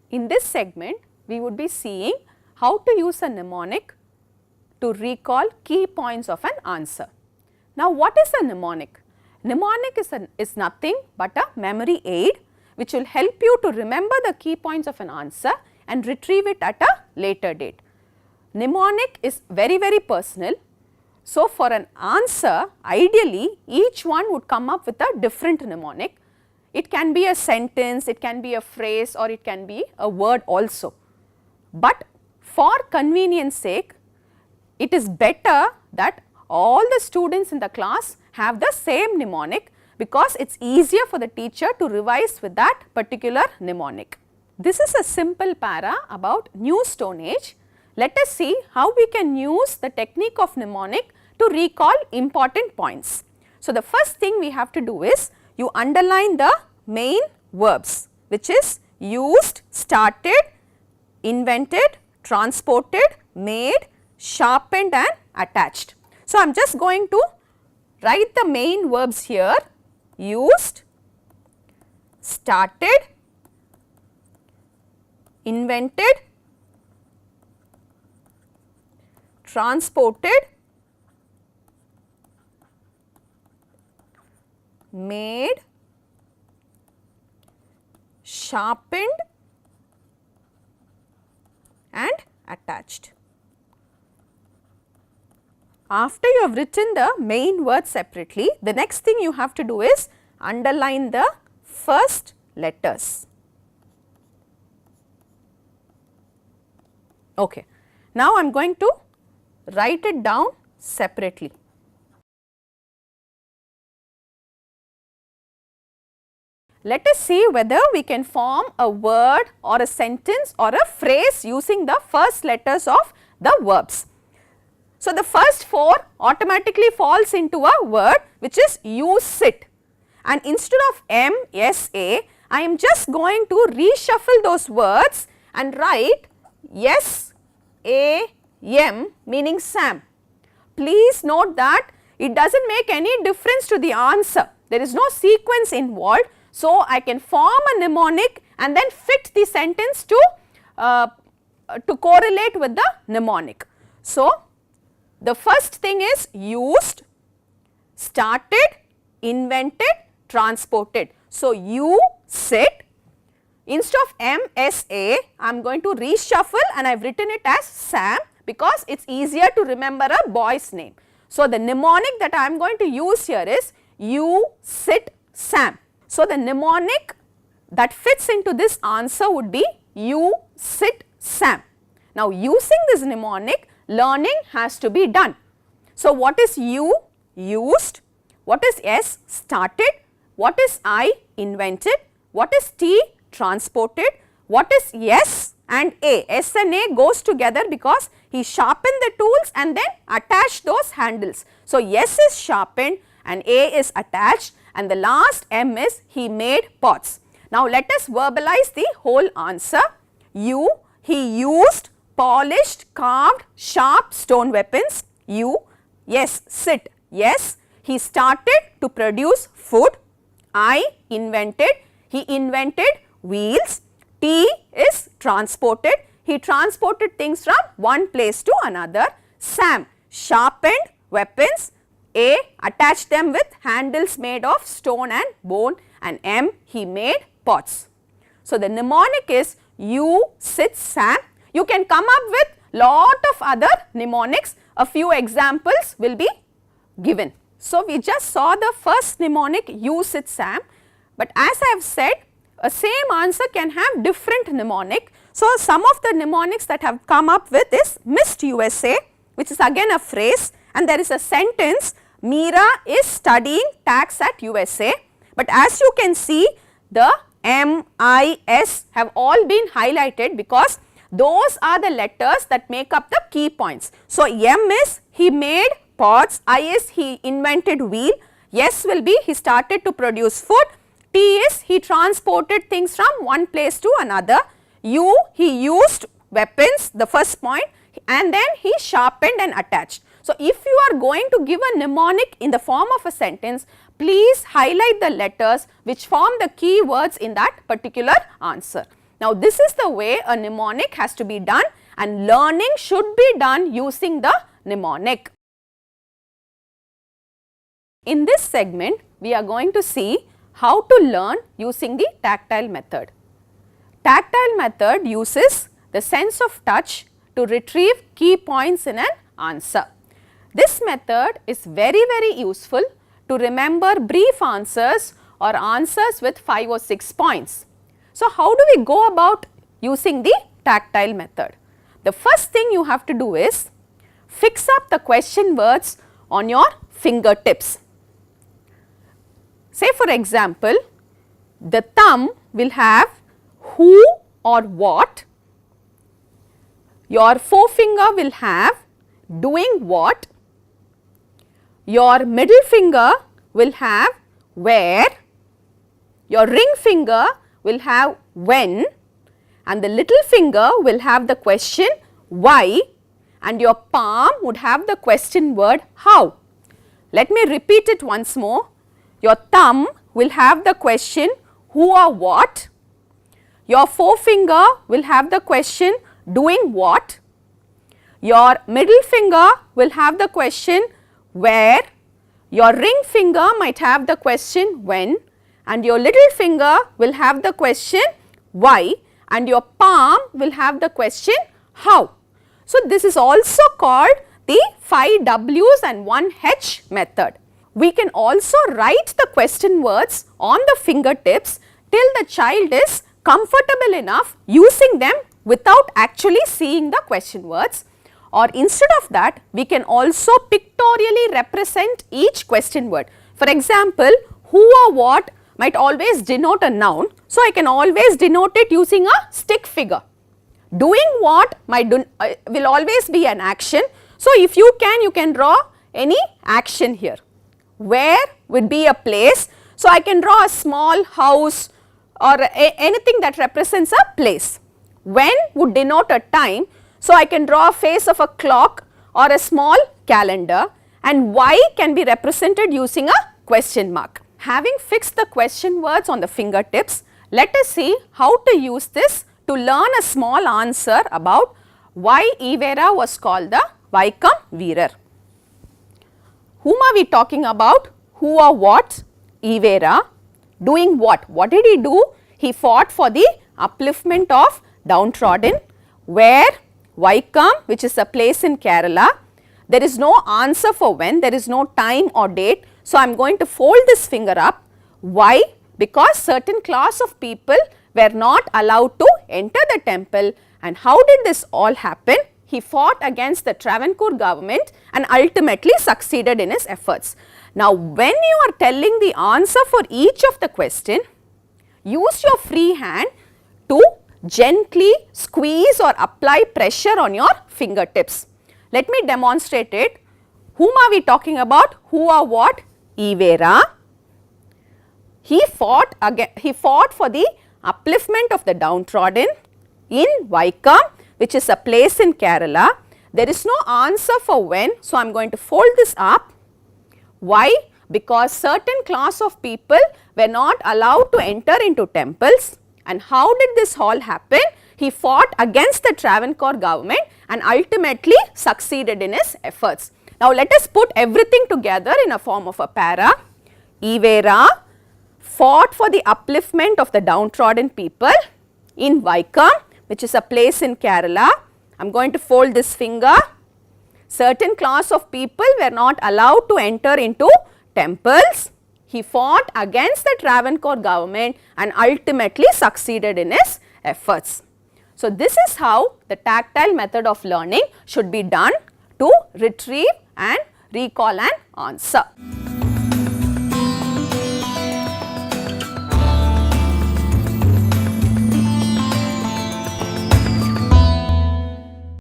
In this segment, we would be seeing how to use a mnemonic to recall key points of an answer. Now, what is a mnemonic? Mnemonic is nothing but a memory aid which will help you to remember the key points of an answer and retrieve it at a later date. Mnemonic is very personal. So, for an answer, ideally each one would come up with a different mnemonic. It can be a sentence, it can be a phrase, or it can be a word also. But for convenience sake, it is better that all the students in the class have the same mnemonic, because it is easier for the teacher to revise with that particular mnemonic. This is a simple para about New Stone Age. Let us see how we can use the technique of mnemonic to recall important points. So, the first thing we have to do is you underline the main verbs, which is used, started, invented, transported, made, sharpened and attached. So, I am just going to write the main verbs here: used, started, invented, transported, made, sharpened and attached. After you have written the main words separately, the next thing you have to do is underline the first letters. Okay. Now, I am going to write it down separately. Let us see whether we can form a word or a sentence or a phrase using the first letters of the verbs. So, the first four automatically falls into a word which is use, sit, and instead of M, S, A, I am just going to reshuffle those words and write S, A, M, meaning Sam. Please note that it does not make any difference to the answer. There is no sequence involved. So, I can form a mnemonic and then fit the sentence to correlate with the mnemonic. So, the first thing is used, started, invented, transported. So, you, sit, instead of M, S, A, I am going to reshuffle and I have written it as Sam, because it is easier to remember a boy's name. So, the mnemonic that I am going to use here is you, sit, Sam. So, the mnemonic that fits into this answer would be you, sit, Sam. Now, using this mnemonic, learning has to be done. So, what is U? Used. What is S? Started. What is I? Invented. What is T? Transported. What is S and A? S and A goes together because he sharpened the tools and then attached those handles. So, S is sharpened and A is attached, and the last M is he made pots. Now, let us verbalize the whole answer. U, he used polished, carved, sharp stone weapons. U, yes, sit, yes, he started to produce food. I, invented, he invented wheels. T is transported, he transported things from one place to another. Sam, sharpened weapons. A, attached them with handles made of stone and bone, and M, he made pots. So, the mnemonic is you, sit, Sam. You can come up with lot of other mnemonics. A few examples will be given. So, we just saw the first mnemonic you, sit, Sam, but as I have said, a same answer can have different mnemonic. So, some of the mnemonics that have come up with is Missed USA, which is again a phrase, and there is a sentence, Meera is studying tax at USA, but as you can see, the M, I, S have all been highlighted because those are the letters that make up the key points. So, M is he made pots, I is he invented wheel, S will be he started to produce food, T is he transported things from one place to another, U he used weapons, the first point, and then he sharpened and attached. So, if you are going to give a mnemonic in the form of a sentence, please highlight the letters which form the key words in that particular answer. Now, this is the way a mnemonic has to be done, and learning should be done using the mnemonic. In this segment, we are going to see how to learn using the tactile method. Tactile method uses the sense of touch to retrieve key points in an answer. This method is very useful to remember brief answers or answers with 5 or 6 points. So, how do we go about using the tactile method? The first thing you have to do is fix up the question words on your fingertips. Say for example, the thumb will have who or what, your forefinger will have doing what, your middle finger will have where, your ring finger will have when, and the little finger will have the question why, and your palm would have the question word how. Let me repeat it once more. Your thumb will have the question who or what, your forefinger will have the question doing what, your middle finger will have the question where, your ring finger might have the question when, and your little finger will have the question why, and your palm will have the question how. So, this is also called the 5 W's and 1 H method. We can also write the question words on the fingertips till the child is comfortable enough using them without actually seeing the question words, or instead of that we can also pictorially represent each question word. For example, who or what might always denote a noun, so I can always denote it using a stick figure. Doing what will always be an action, so if you can draw any action here. Where would be a place, so I can draw a small house or anything that represents a place. When would denote a time, so I can draw a face of a clock or a small calendar, and why can be represented using a question mark. Having fixed the question words on the fingertips, let us see how to use this to learn a small answer about why Ivera was called the Vaikam Veerar. Whom are we talking about? Who or what? Ivera. Doing what? What did he do? He fought for the upliftment of downtrodden. Where? Vaikam, which is a place in Kerala. There is no answer for when, there is no time or date. So, I am going to fold this finger up. Why? Because certain class of people were not allowed to enter the temple. And how did this all happen? He fought against the Travancore government and ultimately succeeded in his efforts. Now, when you are telling the answer for each of the question, use your free hand to gently squeeze or apply pressure on your fingertips. Let me demonstrate it. Whom are we talking about? Who or what? Ivera. He fought for the upliftment of the downtrodden in Vaikam, which is a place in Kerala. There is no answer for when, so I am going to fold this up. Why? Because certain class of people were not allowed to enter into temples. And how did this all happen? He fought against the Travancore government and ultimately succeeded in his efforts. Now, let us put everything together in a form of a para. Ivera fought for the upliftment of the downtrodden people in Vaikam, which is a place in Kerala. I am going to fold this finger. Certain class of people were not allowed to enter into temples. He fought against the Travancore government and ultimately succeeded in his efforts. So, this is how the tactile method of learning should be done to retrieve and recall an answer.